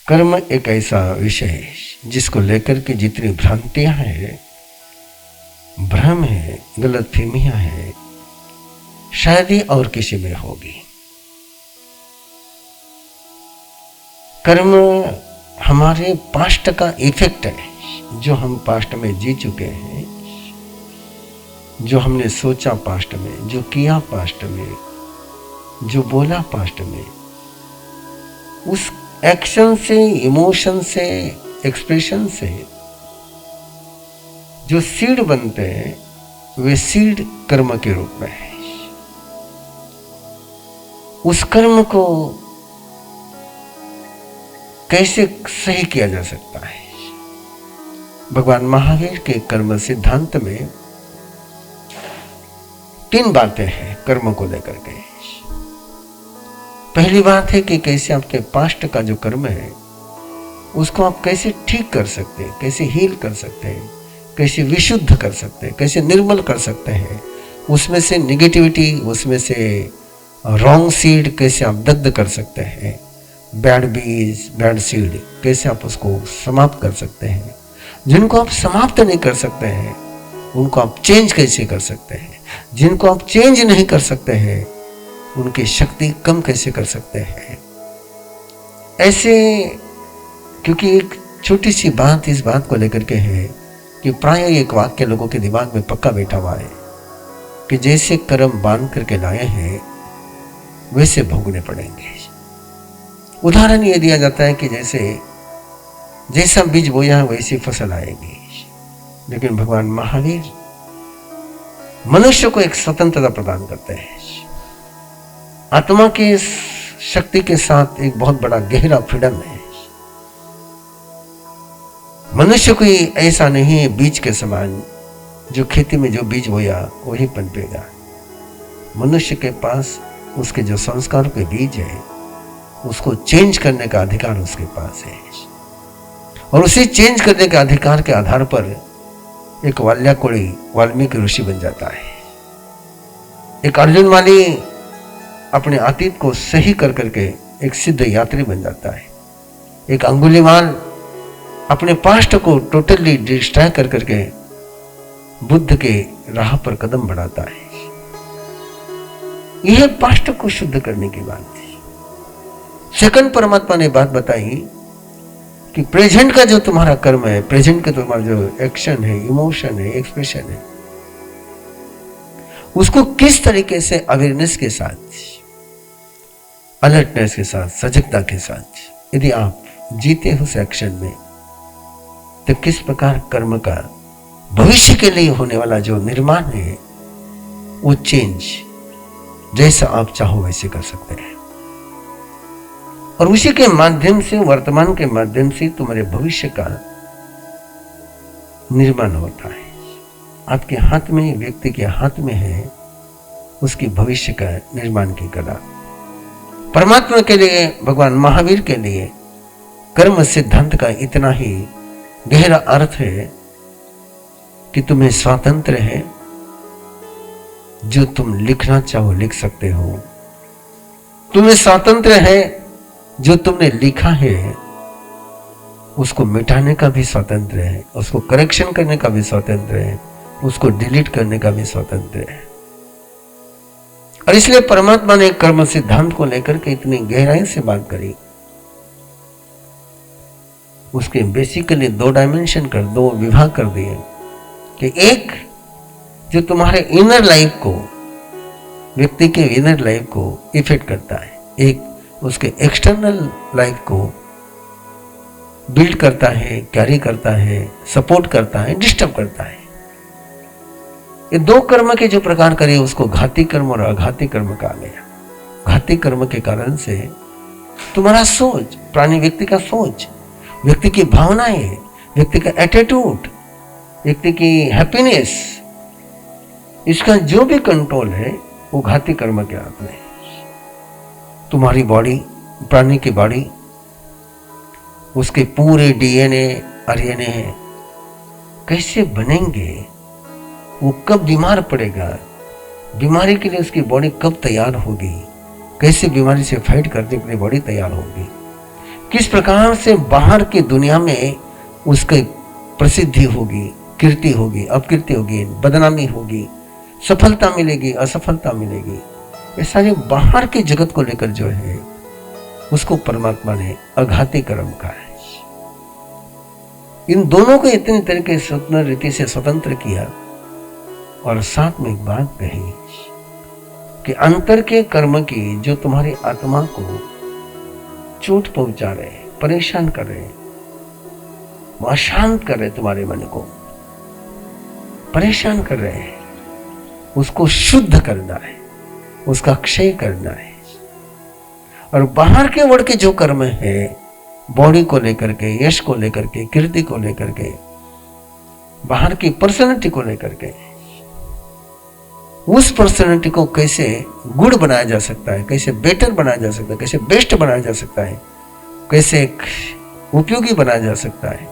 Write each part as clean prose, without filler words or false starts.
कर्म एक ऐसा विषय है जिसको लेकर के जितनी भ्रांतियां हैं, भ्रम है, गलतफहमियां हैं, शायद ही और किसी में होगी। कर्म हमारे पास्ट का इफेक्ट है, जो हम पास्ट में जी चुके हैं, जो हमने सोचा पास्ट में, जो किया पास्ट में, जो बोला पास्ट में, उस एक्शन से, इमोशन से, एक्सप्रेशन से जो सीड बनते हैं, वे सीड कर्म के रूप में है। उस कर्म को कैसे सही किया जा सकता है? भगवान महावीर के कर्म सिद्धांत में 3 बातें हैं कर्म को लेकर के। पहली बात है कि कैसे आपके पास्ट का जो कर्म है उसको आप कैसे ठीक कर सकते हैं, कैसे हील कर सकते हैं, कैसे विशुद्ध कर सकते हैं, कैसे निर्मल कर सकते हैं, उसमें से निगेटिविटी, उसमें से रॉन्ग सीड कैसे आप दग्ध कर सकते हैं, बैड बीज, बैड सीड कैसे आप उसको समाप्त कर सकते हैं, जिनको आप समाप्त नहीं कर सकते हैं उनको आप चेंज कैसे कर सकते हैं, जिनको आप चेंज नहीं कर सकते हैं उनकी शक्ति कम कैसे कर सकते हैं। ऐसे, क्योंकि एक छोटी सी बात इस बात को लेकर के है कि प्राय एक वाक्य लोगों के दिमाग में पक्का बैठा हुआ है कि जैसे कर्म बांध करके लाए हैं वैसे भोगने पड़ेंगे। उदाहरण ये दिया जाता है कि जैसा बीज बोया है वैसी फसल आएगी। लेकिन भगवान महावीर मनुष्य को एक स्वतंत्रता प्रदान करते हैं। आत्मा के शक्ति के साथ एक बहुत बड़ा गहरा फ्रीडम है। मनुष्य कोई ऐसा नहीं है बीज के समान, जो खेती में जो बीज बोया वही पनपेगा। मनुष्य के पास उसके जो संस्कार के बीज है उसको चेंज करने का अधिकार उसके पास है, और उसी चेंज करने के अधिकार के आधार पर एक वाल्मीकि ऋषि बन जाता है। एक अर्जुन माली अपने अतीत को सही कर करके एक सिद्ध यात्री बन जाता है। एक अंगुलीमाल अपने पास्ट को टोटली डिस्ट्रॉय कर करके बुद्ध के राह पर कदम बढ़ाता है। यह पास्ट को शुद्ध करने की बात थी। सेकंड, परमात्मा ने बात बताई कि प्रेजेंट का जो तुम्हारा कर्म है, प्रेजेंट का तुम्हारा जो एक्शन है, इमोशन है, एक्सप्रेशन है, उसको किस तरीके से अवेयरनेस के साथ, अलर्टनेस के साथ, सजगता के साथ यदि आप जीते हो उस एक्शन में, तो किस प्रकार कर्म का भविष्य के लिए होने वाला जो निर्माण है वो चेंज जैसा आप चाहो वैसे कर सकते हैं। और उसी के माध्यम से, वर्तमान के माध्यम से तुम्हारे भविष्य का निर्माण होता है। आपके हाथ में, व्यक्ति के हाथ में है उसकी भविष्य का निर्माण की कला। परमात्मा के लिए, भगवान महावीर के लिए कर्म सिद्धांत का इतना ही गहरा अर्थ है कि तुम्हें स्वातंत्र है, जो तुम लिखना चाहो लिख सकते हो। तुम्हें स्वातंत्र है, जो तुमने लिखा है उसको मिटाने का भी स्वतंत्र है, उसको करेक्शन करने का भी स्वतंत्र है, उसको डिलीट करने का भी स्वतंत्र है। और इसलिए परमात्मा ने कर्म सिद्धांत को लेकर के इतनी गहराई से बात करी। उसके बेसिकली 2 डायमेंशन कर, 2 विभाग कर दिए कि एक जो तुम्हारे इनर लाइफ को, व्यक्ति के इनर लाइफ को इफेक्ट करता है, एक उसके एक्सटर्नल लाइफ को बिल्ड करता है, कैरी करता है, सपोर्ट करता है, डिस्टर्ब करता है। ये 2 कर्म के जो प्रकार करे उसको घाती कर्म और अघाती कर्म कहा गया। घाती कर्म के कारण से तुम्हारा सोच, प्राणी व्यक्ति का सोच, व्यक्ति की भावनाएं, व्यक्ति का एटीट्यूड, व्यक्ति की हैप्पीनेस, इसका जो भी कंट्रोल है वो घाती कर्म के हाथ में है। तुम्हारी बॉडी, प्राणी की बॉडी, उसके पूरे डीएनए, आरएनए कैसे बनेंगे, वो कब बीमार पड़ेगा, बीमारी के लिए उसकी बॉडी कब तैयार होगी, कैसे बीमारी से फाइट करने के लिए बॉडी तैयार होगी, किस प्रकार से बाहर की दुनिया में उसकी प्रसिद्धि होगी, कीर्ति होगी, अपकीर्ति होगी, बदनामी होगी, सफलता मिलेगी, असफलता मिलेगी, ये सारे बाहर के जगत को लेकर जो है उसको परमात्मा ने अघाती कर्म कहा है। इन दोनों को इतनी तरीके से स्वतंत्र रीति से स्वतंत्र किया और साथ में एक बात कही कि अंतर के कर्म की जो तुम्हारी आत्मा को चोट पहुंचा रहे, परेशान कर रहे, वो अशांत कर रहे, तुम्हारे मन को परेशान कर रहे हैं, उसको शुद्ध करना है, उसका क्षय करना है। और बाहर के वर्ड के जो कर्म है, बॉडी को लेकर के, यश को लेकर के, कीर्ति को लेकर के, बाहर की पर्सनैलिटी को लेकर के, उस पर्सनैलिटी को कैसे गुड बनाया जा सकता है, कैसे बेटर बनाया जा सकता है, कैसे बेस्ट बनाया जा सकता है, कैसे उपयोगी बनाया जा सकता है,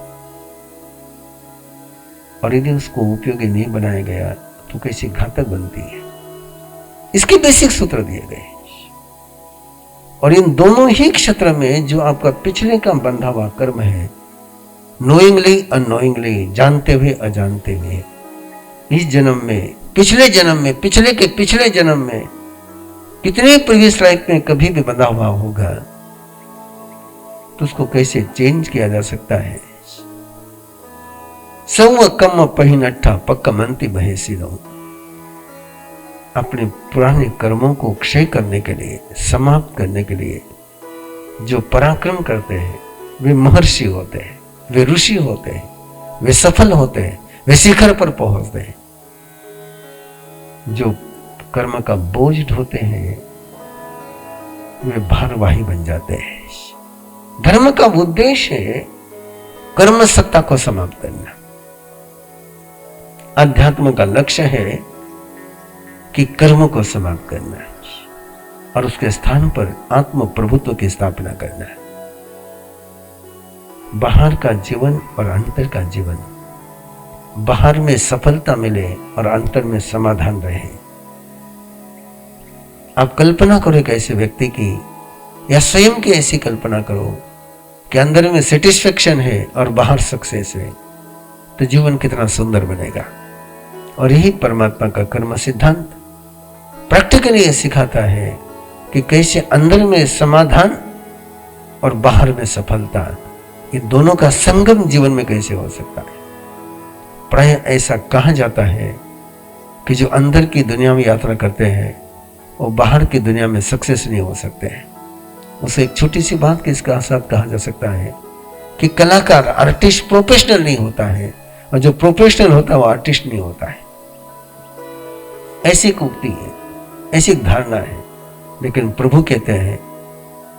और यदि उसको उपयोगी नहीं बनाया गया तो कैसे घातक बनती है, इसके बेसिक सूत्र दिए गए। और इन दोनों ही क्षेत्र में जो आपका पिछले का बंधा हुआ कर्म है, नोइंगली अननोइंगली, जानते हुए अजानते हुए, इस जन्म में, पिछले जन्म में, पिछले के पिछले जन्म में, कितने प्रीवियस लाइफ में कभी भी बंधा हुआ होगा, तो उसको कैसे चेंज किया जा सकता है। सौ कम पहिनट्ठा पक्क मनती बहेसी लो। अपने पुराने कर्मों को क्षय करने के लिए, समाप्त करने के लिए जो पराक्रम करते हैं वे महर्षि होते हैं, वे ऋषि होते हैं, वे सफल होते हैं, वे शिखर पर पहुंचते हैं। जो कर्म का बोझ ढोते हैं वे भारवाही बन जाते हैं। धर्म का उद्देश्य है कर्म सत्ता को समाप्त करना। अध्यात्म का लक्ष्य है कि कर्म को समाप्त करना है और उसके स्थान पर आत्म प्रभुत्व की स्थापना करना है। बाहर का जीवन और अंतर का जीवन, बाहर में सफलता मिले और अंतर में समाधान रहे। आप कल्पना करो एक ऐसे व्यक्ति की, या स्वयं की ऐसी कल्पना करो कि अंदर में सेटिस्फेक्शन है और बाहर सक्सेस है, तो जीवन कितना सुंदर बनेगा। और यही परमात्मा का कर्म सिद्धांत प्रैक्टिकली ये सिखाता है कि कैसे अंदर में समाधान और बाहर में सफलता, ये दोनों का संगम जीवन में कैसे हो सकता है। प्राय ऐसा कहा जाता है कि जो अंदर की दुनिया में यात्रा करते हैं वो बाहर की दुनिया में सक्सेस नहीं हो सकते हैं। उसे एक छोटी सी बात के इसका साथ कहा जा सकता है कि कलाकार, आर्टिस्ट प्रोफेशनल नहीं होता है, और जो प्रोफेशनल होता है वो आर्टिस्ट नहीं होता है। ऐसी एक उक्ति है, ऐसी एक धारणा है, लेकिन प्रभु कहते हैं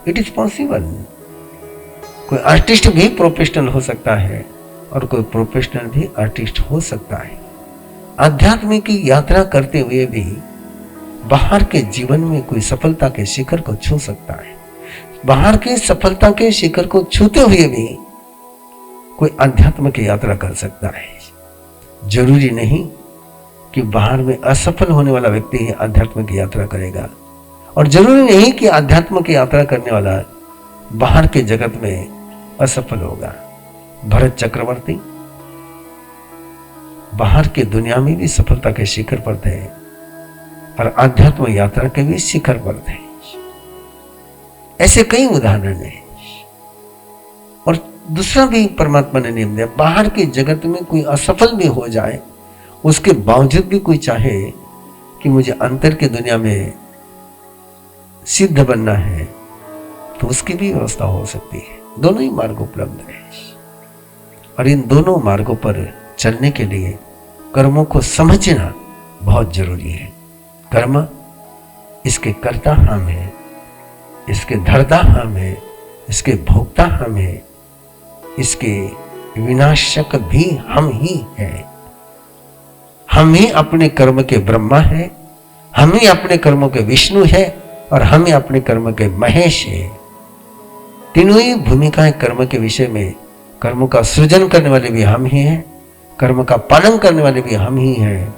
इट इज पॉसिबल। कोई आर्टिस्ट भी प्रोफेशनल हो सकता है और कोई प्रोफेशनल भी आर्टिस्ट हो सकता है। आध्यात्म की यात्रा करते हुए भी बाहर के जीवन में कोई सफलता के शिखर को छू सकता है। बाहर के सफलता के शिखर को छूते हुए भी कोई अध्यात्म की यात्रा कर सकता है। जरूरी नहीं कि बाहर में असफल होने वाला व्यक्ति ही अध्यात्म की यात्रा करेगा, और जरूरी नहीं कि अध्यात्म की यात्रा करने वाला बाहर के जगत में असफल होगा। भरत चक्रवर्ती बाहर की दुनिया में भी सफलता के शिखर पर थे और आध्यात्म यात्रा के भी शिखर पर थे। ऐसे कई उदाहरण हैं। और दूसरा भी परमात्मा ने नियम दिया, बाहर के जगत में कोई असफल भी हो जाए, उसके बावजूद भी कोई चाहे कि मुझे अंतर की दुनिया में सिद्ध बनना है, तो उसकी भी व्यवस्था हो सकती है। दोनों ही मार्ग उपलब्ध है, और इन दोनों मार्गों पर चलने के लिए कर्मों को समझना बहुत जरूरी है। कर्म, इसके कर्ता हम हैं, इसके धर्ता हम हैं, इसके भोक्ता हम हैं, इसके विनाशक भी हम ही हैं। हम ही अपने कर्म के ब्रह्मा हैं, हम ही अपने कर्मों के विष्णु हैं, और हम ही अपने कर्म के महेश हैं। तीनों ही भूमिकाएं कर्म के विषय में, कर्म का सृजन करने वाले भी हम ही हैं, कर्म का पालन करने वाले भी हम ही हैं,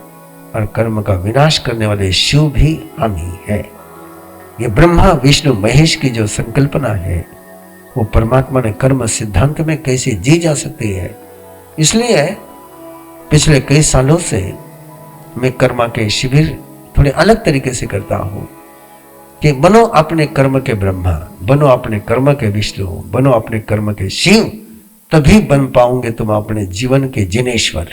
और कर्म का विनाश करने वाले शिव भी हम ही हैं। ये ब्रह्मा विष्णु महेश की जो संकल्पना है, वो परमात्मा ने कर्म सिद्धांत में कैसे जी जा सकती है। इसलिए पिछले कई सालों से मैं कर्मा के शिविर थोड़े अलग तरीके से करता हूँ कि बनो अपने कर्म के ब्रह्मा, बनो अपने कर्म के विष्णु, बनो अपने कर्म के शिव, तभी बन पाओगे तुम अपने जीवन के जिनेश्वर।